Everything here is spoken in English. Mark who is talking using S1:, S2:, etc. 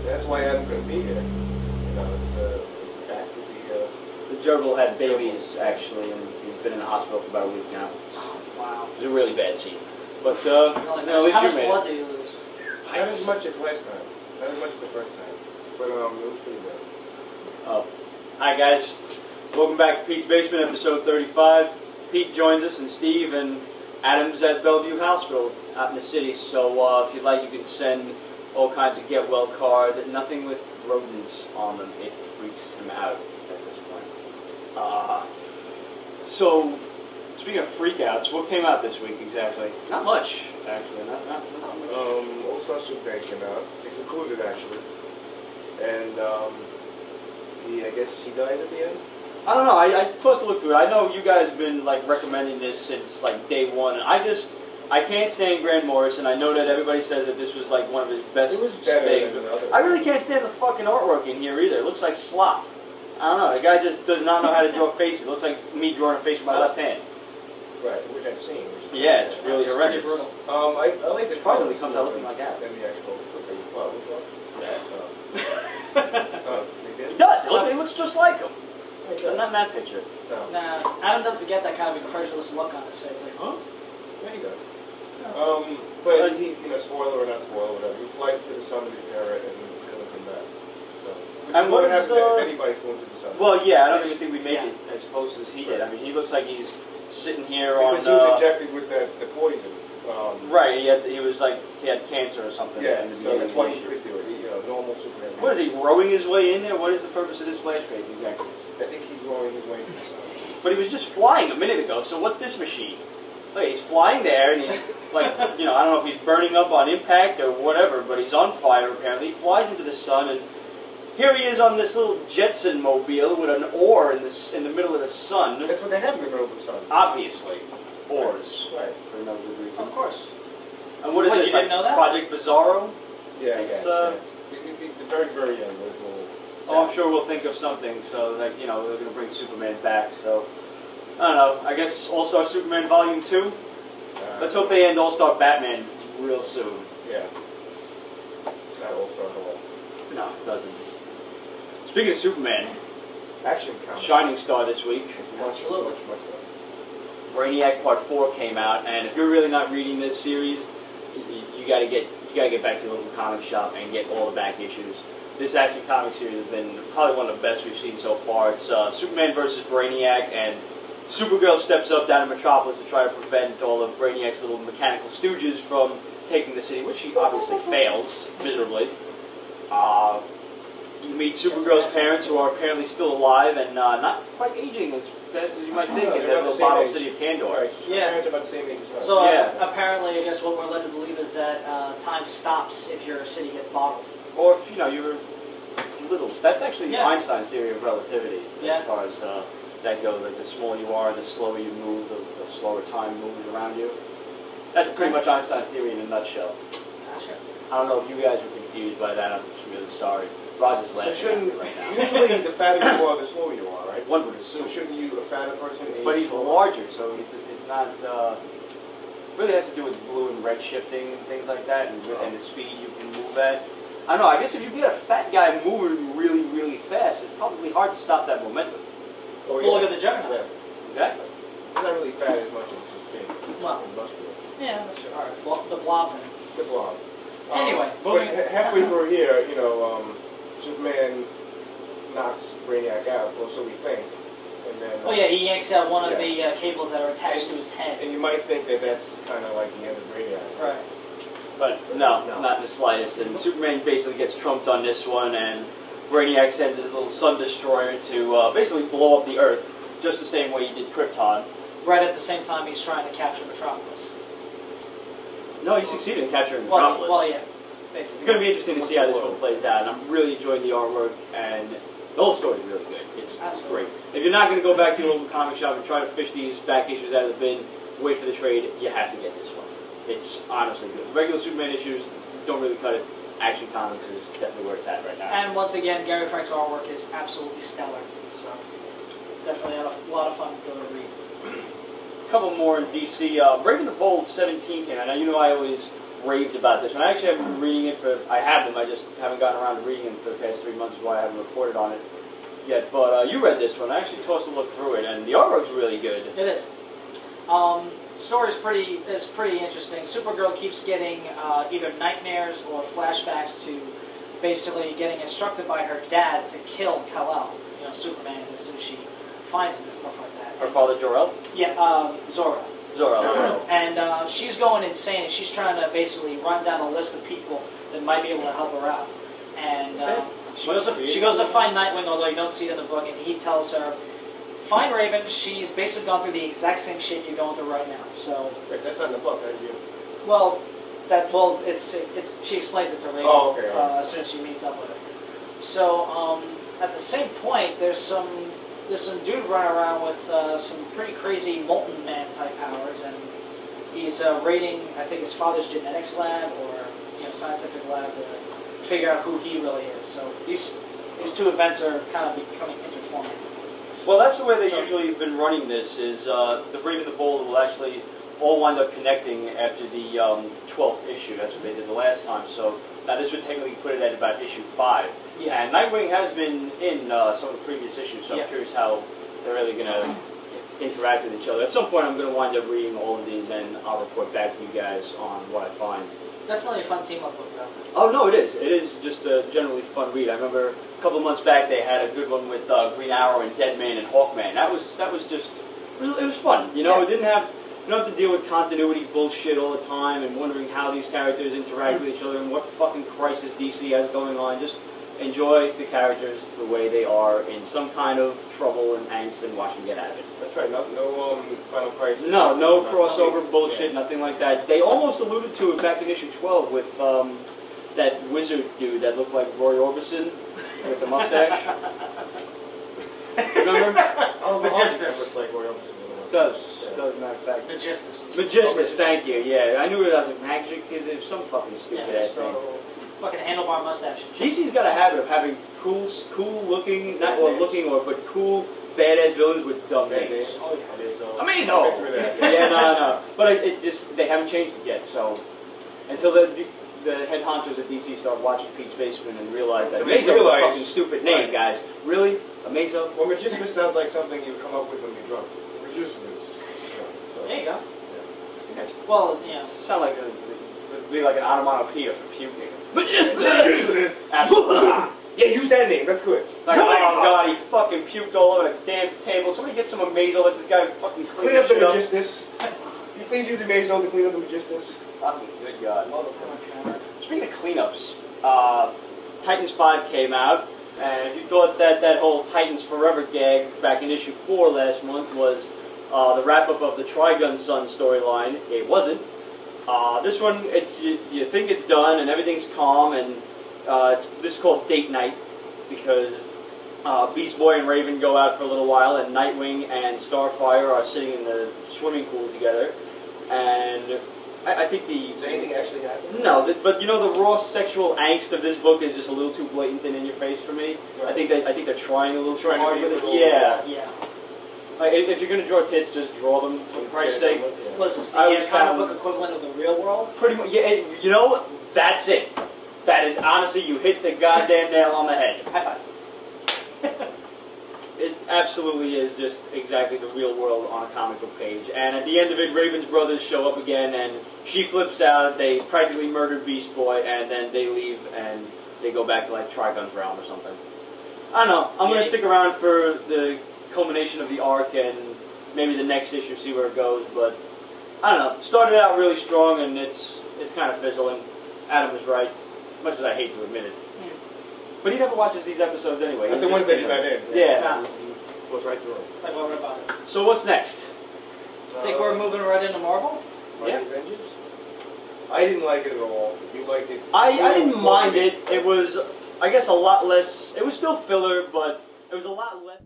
S1: That's why Adam couldn't be here. You know, it's back to
S2: the gerbil had babies actually, and he's been in the hospital for about a week now.
S3: Wow.
S2: It was a really bad scene. But
S3: no,
S2: at least
S3: how
S2: you
S3: much
S2: made
S3: blood
S2: it.
S3: did you lose?
S1: not as much as last time. Not as much as the first time. But it was pretty good.
S2: Oh. Hi guys. Welcome back to Pete's Basement, episode 35. Pete joins us, and Steve and Adam's at Bellevue Hospital out in the city. So if you'd like, you can send all kinds of get well cards. Nothing with rodents on them. It freaks him out at this point. So speaking of freakouts, what came out this week exactly? Not much, actually. Not much.
S1: All-Star Superman came out. It concluded actually, and I guess he died at the end.
S2: I don't know. I supposed to look through it. I know you guys have been like recommending this since like day one, and I can't stand Grant Morrison. I know that everybody says that this was like one of his best.
S1: It was better
S2: things.
S1: than other.
S2: I really can't stand the fucking artwork in here either. It looks like slop. I don't know. The guy just does not know how to draw faces. It looks like me drawing a face with my left hand.
S1: Right, which I've seen.
S2: Yeah, it's really horrendous.
S3: Brutal.
S1: I like the
S2: Surprisingly comes out looking like that.
S1: And the actual well,
S2: He does. It looks just like him. So not in that picture.
S1: No.
S3: Nah, Adam doesn't get that kind of incredulous look on his face. Like, huh?
S1: Yeah, he does. But he, spoiler or not spoiler, whatever, he flies to the sun to repair it and doesn't come back. So,
S2: and what
S1: happens if anybody flew into the sun?
S2: Well, yeah, I don't even think we make it as close as he did. I mean, he looks like he's sitting here
S1: because he was injected with the poison.
S2: Right, he had cancer or something.
S1: Yeah, so that's why he could do it. Normal Superman.
S2: What is he, rowing his way in there? What is the purpose of this splash page exactly?
S1: I think he's rowing his way to the sun.
S2: But he was just flying a minute ago, so what's this machine? Look, he's flying there, and he's like, I don't know if he's burning up on impact or whatever, but he's on fire apparently. He flies into the sun, and here he is on this little Jetson mobile with an oar in the middle of the sun.
S1: That's what they have in the middle of the sun.
S2: Obviously. Oars.
S1: Right.
S2: For no good reason.
S3: Of course.
S2: And what is
S3: Wait,
S2: this,
S3: you didn't know that?
S2: Project Bizarro?
S1: Yeah,
S2: It's,
S1: the very, very end.
S2: Oh, I'm sure we'll think of something, so that, they're going to bring Superman back, so... I don't know, I guess All-Star Superman Volume 2? Let's hope they end All-Star Batman real soon.
S1: Yeah. It's not All-Star at all.
S2: No, it doesn't. Speaking of Superman,
S1: Action comic.
S2: Shining Star this week.
S1: Much better.
S2: Brainiac Part 4 came out, and if you're really not reading this series, you got to get back to your local comic shop and get all the back issues. This action comic series has been probably one of the best we've seen so far. It's Superman versus Brainiac, and Supergirl steps up down in Metropolis to try to prevent all of Brainiac's little mechanical stooges from taking the city, which she obviously fails miserably. You meet Supergirl's parents, who are apparently still alive and not quite aging as fast as you might think in that little bottle city of Candor.
S1: Right.
S3: Yeah.
S1: Parents are about the same age as
S3: So
S2: yeah.
S3: Apparently, I guess what we're led to believe is that time stops if your city gets bottled.
S2: Or if you're little. That's actually Einstein's theory of relativity as far as that goes. Like the smaller you are, the slower you move, the slower time moves around you. That's pretty much Einstein's theory in a nutshell.
S3: Gotcha.
S2: I don't know if you guys were confused by that. I'm just really sorry. Roger's
S1: So
S2: laughing
S1: shouldn't,
S2: at me right now.
S1: usually the fatter you are, the slower you are, right?
S2: One would
S1: So
S2: assume.
S1: shouldn't you, a fatter person, age
S2: But he's
S1: slower?
S2: larger, so it's not... really has to do with blue and red shifting and things like that, and the speed you can move at. I don't know, I guess if you get a fat guy moving really, really fast, it's probably hard to stop that momentum.
S1: Oh,
S3: Well, look at the Juggernaut.
S1: Yeah.
S2: Exactly.
S1: He's not really fat as much as just thin.
S3: Well.
S1: Muscular.
S3: Yeah, that's true. All right. Well, the blob thing.
S1: The blob.
S3: Anyway,
S1: but
S3: moving...
S1: halfway through here, Superman knocks Brainiac out, or so we think. And then,
S3: Oh yeah, he yanks out one of the cables that are attached to his head.
S1: And you might think that that's kind of like the end of Brainiac.
S3: Right.
S2: But no, not in the slightest. And Superman basically gets trumped on this one, and Brainiac sends his little sun destroyer to basically blow up the Earth, just the same way he did Krypton.
S3: Right at the same time he's trying to capture Metropolis.
S2: No, he succeeded in capturing Metropolis.
S3: Well, yeah. Basically.
S2: It's going to be interesting to see how this one plays out, and I'm really enjoying the artwork, and the whole story is really good. It's great. If you're not going to go back to your local comic shop and try to fish these back issues out of the bin, wait for the trade, you have to get this one. It's honestly good. Regular Superman issues don't really cut it. Action Comics is definitely where it's at right now.
S3: And once again, Gary Frank's artwork is absolutely stellar. So definitely a lot of fun to read.
S2: A couple more in DC. Breaking the Bold 17 came out. Now, I always raved about this one. I actually have been reading it for, I have them, I just haven't gotten around to reading them for the past 3 months, is why I haven't reported on it yet. But you read this one. I actually tossed a look through it, and the artwork's really good.
S3: It is. Story's pretty interesting. Supergirl keeps getting either nightmares or flashbacks to basically getting instructed by her dad to kill Kal-El, you know, Superman, as soon as she finds him and stuff like that.
S2: Her father, Jor-El?
S3: Yeah, Zora.
S2: Zora.
S3: And she's going insane, and she's trying to basically run down a list of people that might be able to help her out. And she goes to find Nightwing, although you don't see it in the book, and he tells her, find Raven. She's basically gone through the exact same shit you're going through right now. So
S1: wait, that's not in the book, are you?
S3: Well, it's she explains it to Raven as soon as she meets up with her. So at the same point, there's some dude running around with some pretty crazy molten man type powers, and he's raiding, I think, his father's genetics lab or scientific lab to figure out who he really is. So these two events are kind of becoming intertwined.
S2: Well, that's the way they usually have been running this, is the Brave and the Bold will actually all wind up connecting after the 12th issue. That's what they did the last time. So now this would technically put it at about issue 5.
S3: Yeah.
S2: And Nightwing has been in some of the previous issues, so I'm curious how they're really going to interact with each other. At some point I'm going to wind up reading all of these, and I'll report back to you guys on what I find.
S3: Definitely a fun team-up book, though.
S2: Oh, no, it is. It is just a generally fun read. I remember a couple of months back they had a good one with Green Arrow and Deadman and Hawkman. That was just, it was fun. You know, it didn't have, you don't have to deal with continuity bullshit all the time and wondering how these characters interact with each other and what fucking crisis DC has going on. Just enjoy the characters the way they are in some kind of trouble and angst and watch them get out of it.
S1: That's right, no Final Crisis.
S2: No crossover bullshit, nothing like that. They almost alluded to it back in issue 12 with that wizard dude that looked like Roy Orbison with the mustache. Remember?
S1: Oh,
S3: Magistus.
S1: looks like Roy Orbison.
S2: Does, matter of fact.
S3: Magistus,
S2: thank you, yeah. I knew it was like Magic, because it was some fucking stupid ass name.
S3: Fucking handlebar mustache.
S2: DC's got a habit of having cool looking, but cool, badass villains with dumb names.
S3: Oh, yeah.
S2: Amazing! Yeah, no. But it just, they haven't changed it yet, so until the head honchos at DC start watching Pete's Basement and realize that Amazo is a fucking stupid name, guys. Really? Amazo?
S1: Well, Magistus sounds like something you would come up with when you're drunk. Magistus.
S3: There you go.
S1: Yeah.
S3: Okay. Well, yeah.
S2: Sound like it'd be like an onomatopoeia for puking. Magistus! Absolutely.
S1: Yeah, use that name. That's good.
S2: Like, oh god, he fucking puked all over the damn table. Somebody get some Amazo, let this guy fucking
S1: clean up the Magistus. Can you please use Amazo to clean up the Magistus?
S2: Fucking good god. Speaking of cleanups, Titans 5 came out, and if you thought that whole Titans Forever gag back in issue 4 last month was the wrap-up of the Trigun Sun storyline, it wasn't. This one, you think it's done and everything's calm, and this is called Date Night because Beast Boy and Raven go out for a little while, and Nightwing and Starfire are sitting in the swimming pool together, and I think
S1: Does anything actually happen?
S2: No, but you know the raw sexual angst of this book is just a little too blatant and in your face for me.
S1: Right.
S2: I think they're trying a little too
S1: Trying
S2: hard
S1: to be
S2: with
S1: a
S2: it.
S1: little
S2: Yeah. Like, if you're gonna draw tits, just draw them for Christ's sake.
S3: Listen, it's
S2: I
S3: the
S2: was
S3: comic
S2: found-
S3: book equivalent of the real world.
S2: Pretty much, yeah. You know, that's it. That is honestly, you hit the goddamn nail on the head.
S3: High five.
S2: It absolutely is just exactly the real world on a comic book page. And at the end of it, Raven's brothers show up again, and she flips out. They practically murder Beast Boy, and then they leave, and they go back to like Trigun's realm or something. I don't know. I'm going to stick around for the culmination of the arc and maybe the next issue, see where it goes. But I don't know. Started out really strong, and it's kind of fizzling. Adam was right, much as I hate to admit it. But he never watches these episodes anyway.
S1: Not the ones that he's not in.
S2: Yeah.
S1: Goes right through them.
S3: It's like what we're about it.
S2: So what's next?
S3: Think we're moving right into Marvel?
S2: Yeah.
S1: Avengers? I didn't like it at all. You liked it?
S2: I didn't mind it. It was, I guess, a lot less. It was still filler, but it was a lot less.